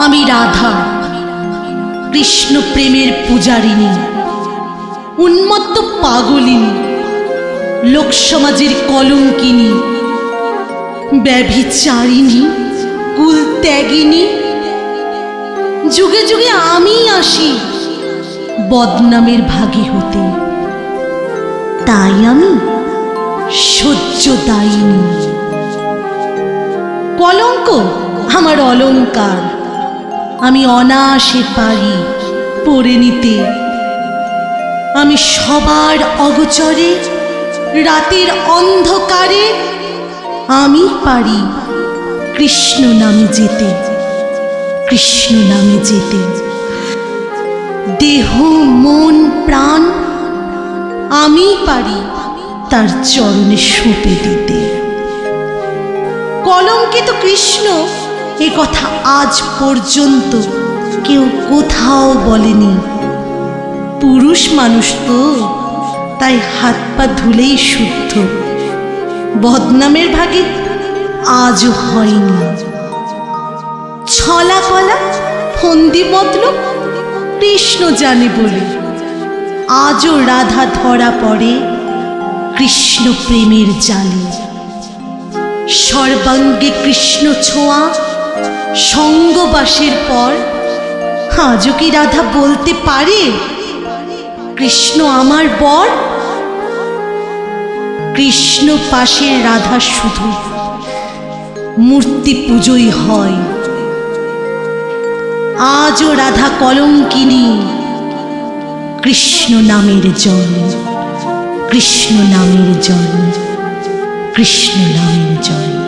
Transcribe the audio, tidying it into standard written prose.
আমি রাধা, কৃষ্ণ প্রেমের পূজারিণী, উন্মত্ত পাগলিনী, লোকসমাজের কলঙ্কিনী, ব্যভিচারিণী, কুলত্যাগিনী। যুগে যুগে আমি আসি বদনামের ভাগী হতে, তাই আমি সহ্য দায়িনী। কলঙ্ক আমার অলংকার, আমি অনায়াসে পারি পরে নিতে। আমি সবার অগোচরে রাতের অন্ধকারে আমি পারি কৃষ্ণ নামে যেতে, কৃষ্ণ নামে যেতে। দেহ মন প্রাণ আমি পারি তার চরণে সঁপে দিতে। কলঙ্কিত কৃষ্ণ এ কথা আজ পর্যন্ত কেউ কোথাও বলেনি। পুরুষ মানুষ তো, তাই হাত পা ধুলেই শুদ্ধ। বদনামের ভাগে আজও হয়নি। ছলা কলা ফন্দি মতলব কৃষ্ণ জানে বলে আজও রাধা ধরা পড়ে কৃষ্ণ প্রেমের জালে। সর্বাঙ্গে কৃষ্ণ ছোঁয়া সঙ্গবাসের পর আজও কি রাধা বলতে পারে কৃষ্ণ আমার বর? কৃষ্ণ পাশের রাধা শুধু মূর্তি পুজোই হয়। আজও রাধা কলঙ্কিনী, কৃষ্ণ নামের জল, কৃষ্ণ নামের জল, কৃষ্ণ নামের জল।